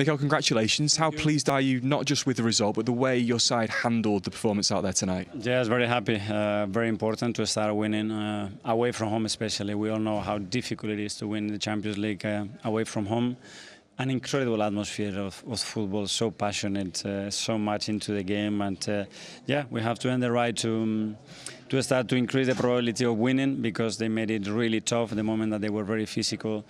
Mikel, congratulations. How pleased are you, not just with the result, but the way your side handled the performance out there tonight? Yes, very happy. Very important to start winning away from home, especially. We all know how difficult it is to win the Champions League away from home. An incredible atmosphere of football, so passionate, so much into the game, and yeah, we have to earn the right to start to increase the probability of winning, because they made it really tough the moment that they were very physical.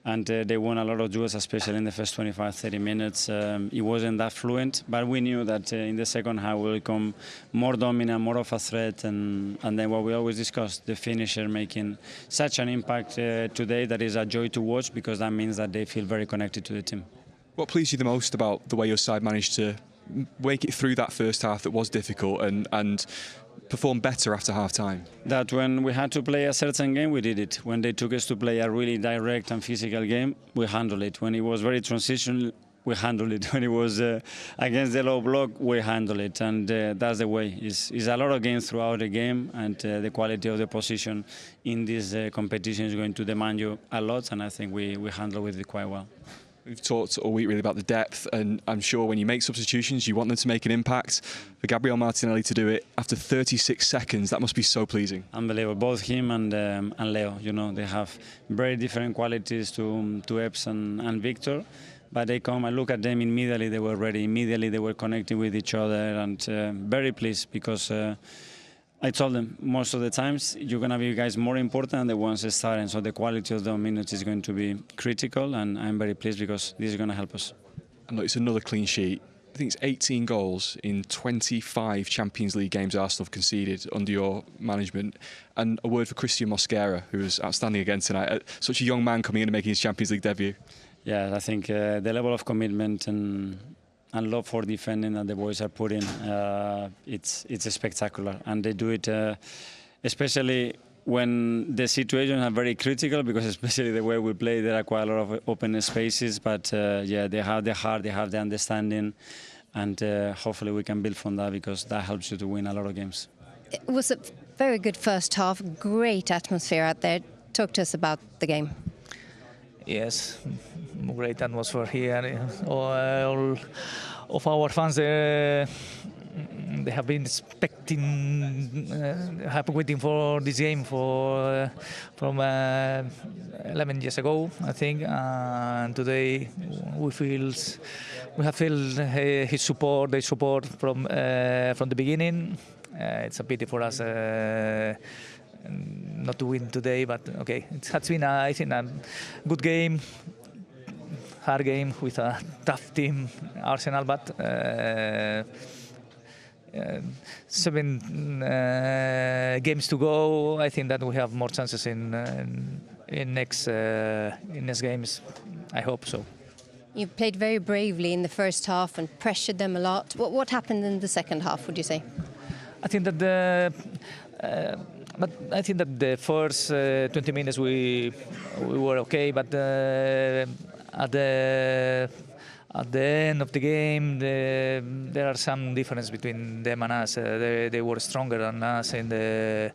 And they won a lot of duels, especially in the first 25-30 minutes. It wasn't that fluent, but we knew that in the second half we will become more dominant, more of a threat, and then what we always discuss, the finisher making such an impact today that is a joy to watch, because that means that they feel very connected to the team. What pleased you the most about the way your side managed to make it through that first half that was difficult and perform better after half-time? That when we had to play a certain game, we did it. When they took us to play a really direct and physical game, we handled it. When it was very transitional, we handled it. When it was against the low block, we handled it. And that's the way. It's a lot of games throughout the game, and the quality of the position in this competition is going to demand you a lot, and I think we handled it quite well. We've talked all week really about the depth, and I'm sure when you make substitutions, you want them to make an impact. For Gabriel Martinelli to do it after 36 seconds, that must be so pleasing. Unbelievable. Both him and Leo, you know, they have very different qualities to Epps and Victor, but they come and look at them immediately. They were ready. Immediately they were connecting with each other, and very pleased, because I told them most of the times you're going to be guys more important than the ones starting, so the quality of the minutes is going to be critical, and I'm very pleased because this is going to help us. And look, it's another clean sheet. I think it's 18 goals in 25 Champions League games Arsenal have conceded under your management. And a word for Christian Mosquera, who was outstanding again tonight. Such a young man coming in and making his Champions League debut. Yeah, I think the level of commitment and love for defending that the boys are putting, it's spectacular, and they do it especially when the situations are very critical, because especially the way we play, there are quite a lot of open spaces, but yeah, they have the heart, they have the understanding, and hopefully we can build from that, because that helps you to win a lot of games. It was a very good first half, great atmosphere out there. Talk to us about the game. Yes, great atmosphere here. All of our fans, they have been expecting, have waiting for this game from 11 years ago, I think. And today we have felt his support, their support from the beginning. It's a pity for us not to win today, but okay, it has been, I think, a good game, hard game with a tough team, Arsenal, but 7 games to go. I think that we have more chances in next games. I hope so. You played very bravely in the first half and pressured them a lot. What happened in the second half, would you say? I think that the first 20 minutes we were okay, but at the end of the game, there are some difference between them and us. They were stronger than us in the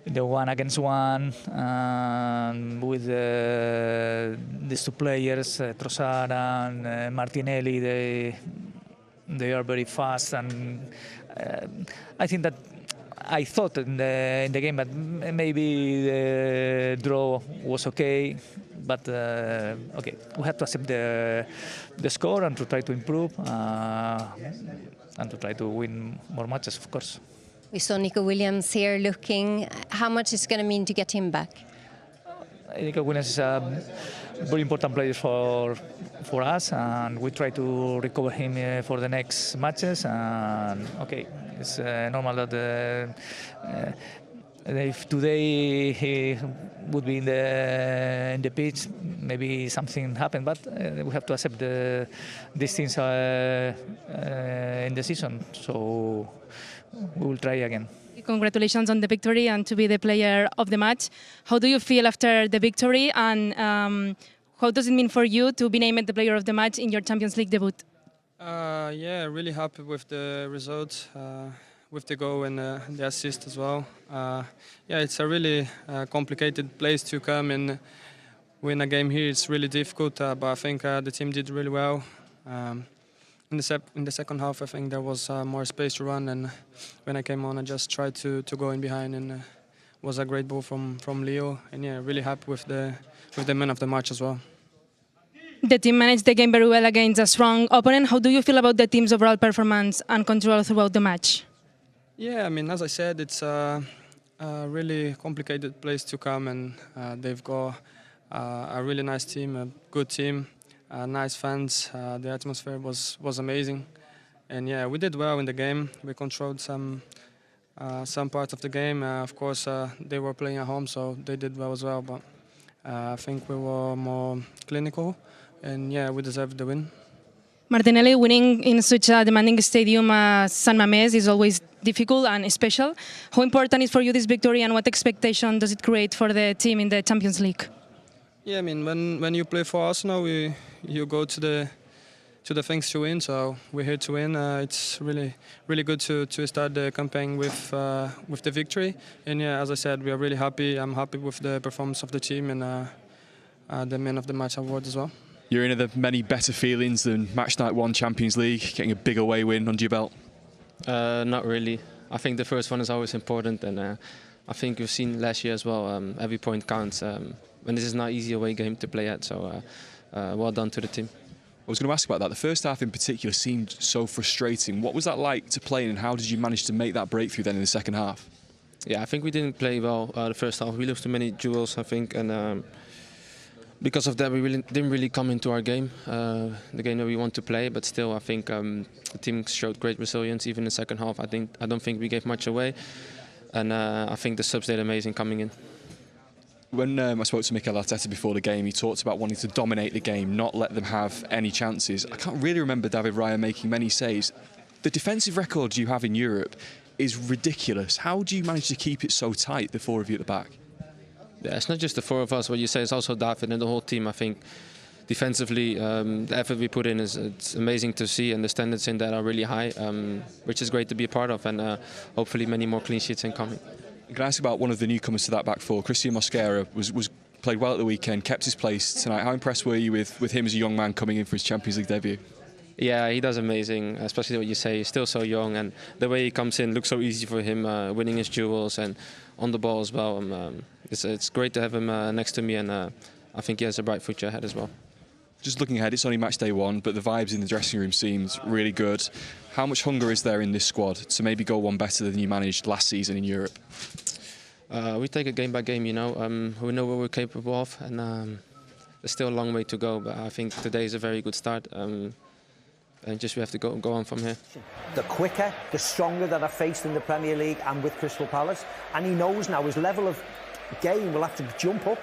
1-against-1, and with these two players, Trossard and Martinelli, they are very fast, and I thought in the game that maybe the draw was okay, but okay, we have to accept the score and to try to improve and to try to win more matches, of course. We saw Nico Williams here looking. How much is it going to mean to get him back? Nico Williams is a very important player for us, and we try to recover him for the next matches. And okay, it's normal that if today he would be in the pitch, maybe something happened. But we have to accept these things in the season. So we will try again. Congratulations on the victory and to be the player of the match. How do you feel after the victory, and how does it mean for you to be named the player of the match in your Champions League debut? Yeah, really happy with the result, with the goal and the assist as well. Yeah, it's a really complicated place to come and win a game here. It's really difficult, but I think the team did really well. In the second half, I think there was more space to run, and when I came on, I just tried to go in behind, and was a great ball from Leo, and yeah, really happy with the man of the match as well. The team managed the game very well against a strong opponent. How do you feel about the team's overall performance and control throughout the match? Yeah, I mean, as I said, it's a really complicated place to come, and they've got a really nice team, a good team, nice fans. The atmosphere was amazing, and yeah, we did well in the game. We controlled some parts of the game. Of course, they were playing at home, so they did well as well. But I think we were more clinical, and yeah, we deserved the win. Martinelli, winning in such a demanding stadium as San Mamés is always difficult and special. How important is for you this victory, and what expectation does it create for the team in the Champions League? Yeah, I mean, when you play for Arsenal, you go to the things to win. So we're here to win. It's really good to start the campaign with the victory. And yeah, as I said, we are really happy. I'm happy with the performance of the team and the Man of the Match award as well. You're in the many better feelings than match night 1 Champions League, getting a big away win under your belt? Not really. I think the first one is always important, and I think you've seen last year as well. Every point counts. And this is not an easy away game to play at, so well done to the team. I was going to ask about that. The first half in particular seemed so frustrating. What was that like to play in, and how did you manage to make that breakthrough then in the second half? Yeah, I think we didn't play well the first half. We lost too many duels, I think, and because of that we didn't really come into our game, the game that we want to play. But still, I think the team showed great resilience even in the second half. I don't think we gave much away, and I think the subs did amazing coming in. When I spoke to Mikel Arteta before the game, he talked about wanting to dominate the game, not let them have any chances. I can't really remember David Raya making many saves. The defensive record you have in Europe is ridiculous. How do you manage to keep it so tight, the 4 of you at the back? Yeah, it's not just the 4 of us. What you say is also David and the whole team. I think defensively, the effort we put in it's amazing to see, and the standards in that are really high, which is great to be a part of, and hopefully many more clean sheets incoming. Can I ask about one of the newcomers to that back 4? Christian Mosquera was played well at the weekend, kept his place tonight. How impressed were you with him as a young man coming in for his Champions League debut? Yeah, he does amazing, especially what you say. He's still so young, and the way he comes in looks so easy for him, winning his duels and on the ball as well. It's great to have him next to me, and I think he has a bright future ahead as well. Just looking ahead, it's only match day 1, but the vibes in the dressing room seemed really good. How much hunger is there in this squad to maybe go one better than you managed last season in Europe? We take it game by game, you know. We know what we're capable of, and there's still a long way to go. But I think today is a very good start, and just we have to go on from here. The quicker, the stronger that I faced in the Premier League and with Crystal Palace, and he knows now his level of game will have to jump up.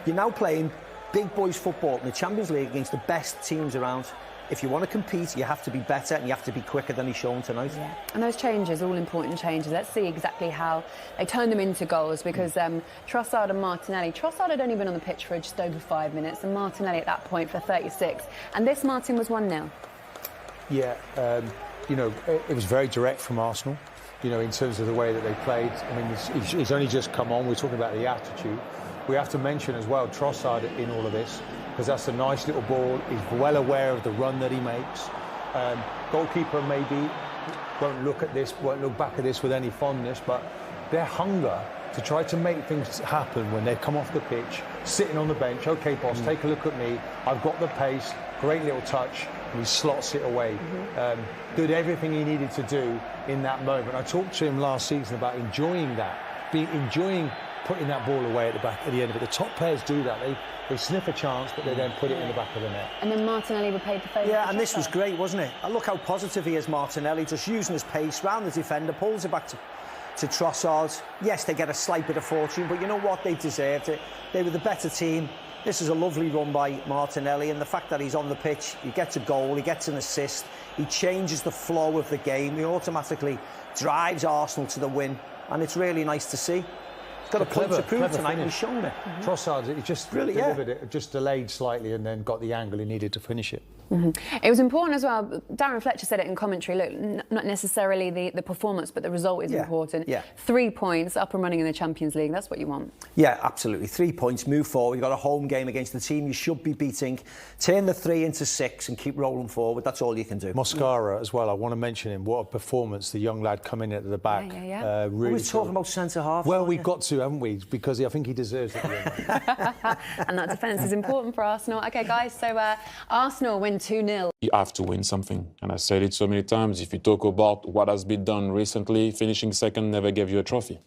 You're now playing big boys football in the Champions League against the best teams around. If you want to compete, you have to be better and you have to be quicker than he's shown tonight. Yeah. And those changes, all important changes. Let's see exactly how they turn them into goals, because Trossard and Martinelli. Trossard had only been on the pitch for just over 5 minutes, and Martinelli at that point for 36. And this, Martin, was 1-0. Yeah, you know, it was very direct from Arsenal, you know, in terms of the way that they played. I mean, he's only just come on. We're talking about the attitude. We have to mention as well Trossard in all of this, because that's a nice little ball. He's well aware of the run that he makes. Goalkeeper maybe won't look back at this with any fondness, but their hunger to try to make things happen when they come off the pitch, sitting on the bench. Okay, boss, take a look at me. I've got the pace. Great little touch, and he slots it away. Did everything he needed to do in that moment. I talked to him last season about enjoying that, enjoying putting that ball away at the back at the end of it. The top players do that. They sniff a chance, but they then put it in the back of the net. And then Martinelli repaid the favour. Yeah, and this was great, wasn't it? And look how positive he is, Martinelli, just using his pace round the defender, pulls it back to Trossard. Yes, they get a slight bit of fortune, but you know what? They deserved it. They were the better team. This is a lovely run by Martinelli, and the fact that he's on the pitch, he gets a goal, he gets an assist, he changes the flow of the game, he automatically drives Arsenal to the win, and it's really nice to see. He's got a point to prove tonight, and he's shown it. Trossard, he just delivered it, just delayed slightly and then got the angle he needed to finish it. It was important as well. Darren Fletcher said it in commentary. Look, not necessarily the performance, but the result is important. 3 points, up and running in the Champions League. That's what you want. Yeah, absolutely. 3 points, move forward. You've got a home game against the team you should be beating. Turn the 3 into 6 and keep rolling forward. That's all you can do. Mosquera as well. I want to mention him. What a performance! The young lad coming at the back. Really we're talking about centre half. Well, we've got to, haven't we? Because I think he deserves it. And that defence is important for Arsenal. Okay, guys. So Arsenal win 2-0. You have to win something. And I said it so many times. If you talk about what has been done recently, finishing second never gave you a trophy.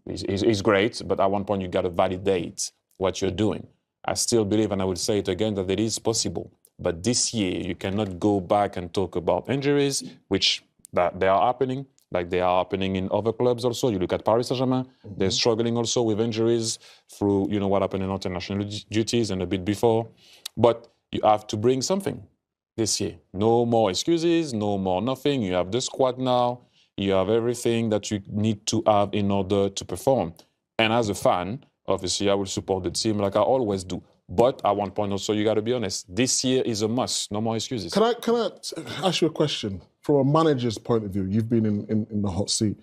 It's great, but at one point you got to validate what you're doing. I still believe, and I will say it again, that it is possible. But this year, you cannot go back and talk about injuries, which that they are happening, like they are happening in other clubs also. You look at Paris Saint-Germain, they're struggling also with injuries through, what happened in international duties and a bit before. But you have to bring something this year. No more excuses, no more nothing. You have the squad now. You have everything that you need to have in order to perform. And as a fan, obviously, I will support the team like I always do. But at one point also, you got to be honest. This year is a must. No more excuses. Can I ask you a question? From a manager's point of view, you've been in the hot seat.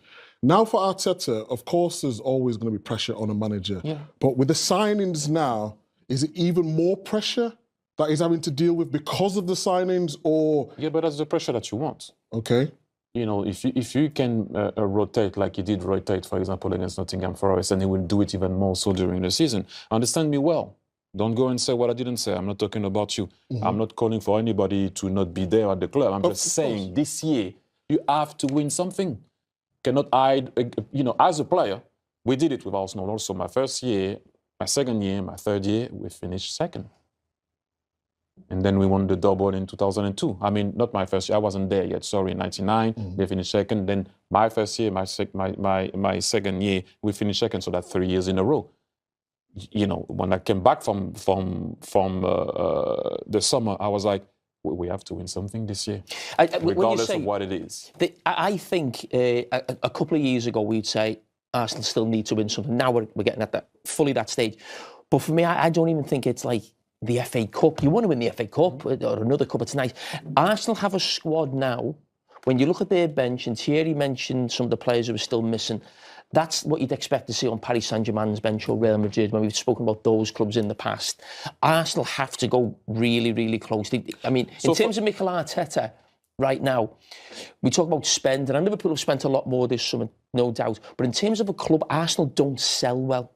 Now for Arteta, of course, there's always going to be pressure on a manager. Yeah. But with the signings now, is it even more pressure that he's having to deal with because of the signings, or...? Yeah, but that's the pressure that you want. Okay. If you can rotate like he did rotate, for example, against Nottingham Forest, and he will do it even more so during the season, understand me well. Don't go and say what I didn't say. I'm not talking about you. I'm not calling for anybody to not be there at the club. I'm just saying this year, you have to win something. Cannot hide, as a player, we did it with Arsenal also. My first year, my second year, my third year, we finished second. And then we won the double in 2002. I mean, not my first year. I wasn't there yet. Sorry, in 99, they finished second. Then my first year, my second year, we finished second. So that's 3 years in a row. When I came back from the summer, I was like, we have to win something this year, regardless of what it is. I think a couple of years ago, we'd say Arsenal still need to win something. Now we're getting at that stage. But for me, I don't even think it's like the FA Cup. You want to win the FA Cup or another cup, it's nice. Arsenal have a squad now. When you look at their bench, and Thierry mentioned some of the players who are still missing, that's what you'd expect to see on Paris Saint-Germain's bench or Real Madrid when we've spoken about those clubs in the past. Arsenal have to go really, really close. I mean, in terms of Mikel Arteta right now, we talk about spending, and Liverpool have spent a lot more this summer, no doubt. But in terms of a club, Arsenal don't sell well.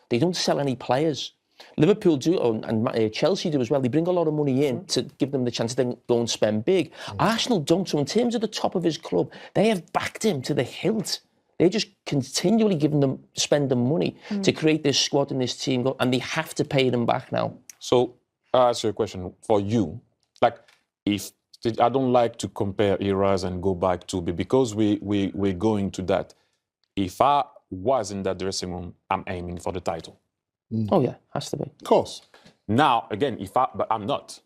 They don't sell any players. Liverpool do, and Chelsea do as well. They bring a lot of money in to give them the chance to then go and spend big. Arsenal don't. So in terms of the top of his club, they have backed him to the hilt. They're just continually spending money to create this squad and this team, and they have to pay them back now. So, I'll ask you a question for you. Like, if I don't like to compare eras and go back to, because we're going to that. If I was in that dressing room, I'm aiming for the title. Oh yeah, has to be. Of course. Now, again, but I'm not.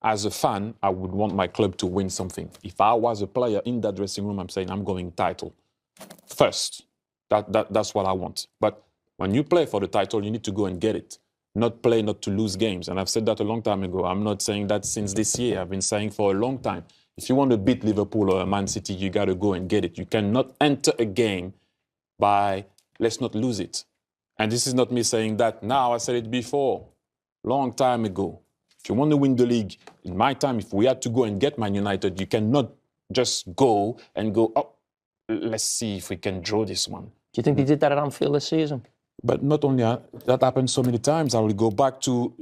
As a fan, I would want my club to win something. If I was a player in that dressing room, I'm saying I'm going title first. That's what I want. But when you play for the title, you need to go and get it. Not play, not to lose games. And I've said that a long time ago. I'm not saying that since this year. I've been saying for a long time. If you want to beat Liverpool or Man City, you got to go and get it. You cannot enter a game by, let's not lose it. And this is not me saying that now. I said it before, long time ago. If you want to win the league, in my time, if we had to go and get Man United, you cannot just go, oh, let's see if we can draw this one. Do you think they did that at Anfield this season? But not only that happened so many times. I will go back to,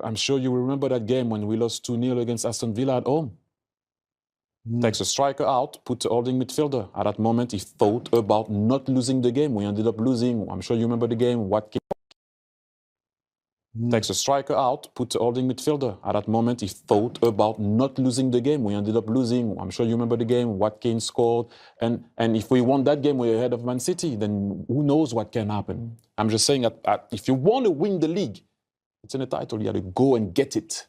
I'm sure you will remember that game when we lost 2-0 against Aston Villa at home. Takes a striker out, puts a holding midfielder. At that moment, he thought about not losing the game. We ended up losing. I'm sure you remember the game. Takes a striker out, puts a holding midfielder. At that moment, he thought about not losing the game. We ended up losing. I'm sure you remember the game. Watkins scored. And if we won that game, we're ahead of Man City. Then who knows what can happen? I'm just saying that if you want to win the league, it's in a title. You got to go and get it.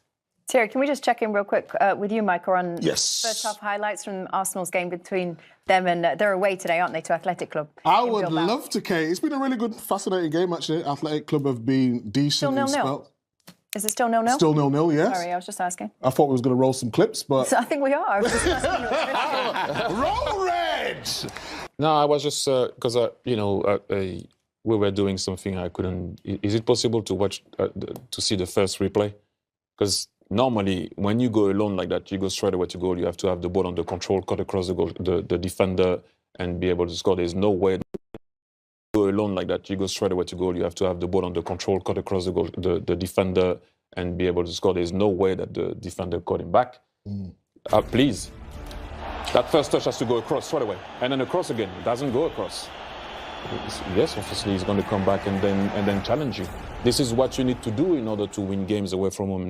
Thierry, can we just check in real quick with you, Michael, on yes. first half highlights from Arsenal's game between them and they're away today, aren't they, to Athletic Club? I would love to, Kate. It's been a really good, fascinating game, actually. Athletic Club have been decent. Still 0-0. Is it still 0-0? Still 0-0, yes. Sorry, I was just asking. I thought we was going to roll some clips, but... So I think we are. I was just asking. Roll Red! No, I was just, because, we were doing something I couldn't... Is it possible to watch, to see the first replay? Because normally, when you go alone like that, you go straight away to goal. You have to have the ball under control, cut across the goal, the defender, and be able to score. There's no way... Go alone like that, you go straight away to goal. You have to have the ball under control, cut across the goal, the defender, and be able to score. There's no way that the defender caught him back. Please. That first touch has to go across straight away. And then across again. It doesn't go across. Yes, obviously he's going to come back and then challenge you. This is what you need to do in order to win games away from home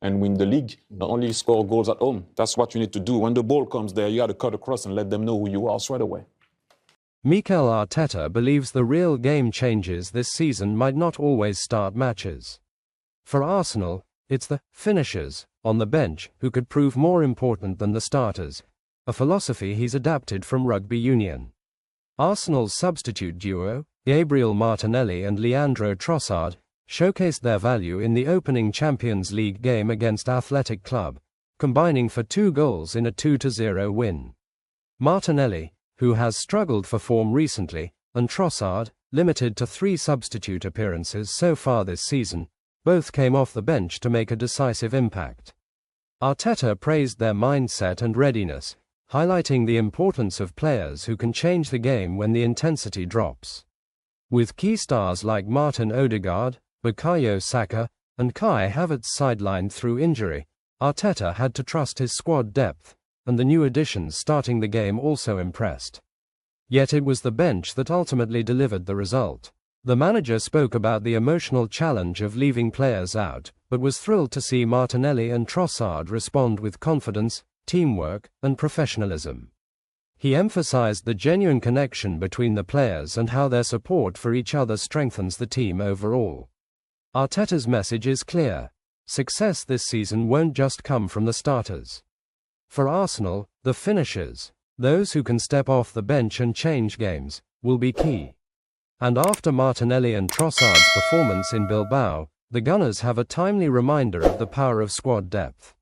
and win the league. Not only score goals at home. That's what you need to do. When the ball comes there, you got to cut across and let them know who you are straight away. Mikel Arteta believes the real game changes this season might not always start matches. For Arsenal, it's the finishers on the bench who could prove more important than the starters, a philosophy he's adapted from rugby union. Arsenal's substitute duo, Gabriel Martinelli and Leandro Trossard, showcased their value in the opening Champions League game against Athletic Club, combining for 2 goals in a 2-0 win. Martinelli, who has struggled for form recently, and Trossard, limited to 3 substitute appearances so far this season, both came off the bench to make a decisive impact. Arteta praised their mindset and readiness, highlighting the importance of players who can change the game when the intensity drops. With key stars like Martin Odegaard, Bukayo Saka, and Kai Havertz sidelined through injury, Arteta had to trust his squad depth, and the new additions starting the game also impressed. Yet it was the bench that ultimately delivered the result. The manager spoke about the emotional challenge of leaving players out, but was thrilled to see Martinelli and Trossard respond with confidence, teamwork, and professionalism. He emphasized the genuine connection between the players and how their support for each other strengthens the team overall. Arteta's message is clear. Success this season won't just come from the starters. For Arsenal, the finishers, those who can step off the bench and change games, will be key. And after Martinelli and Trossard's performance in Bilbao, the Gunners have a timely reminder of the power of squad depth.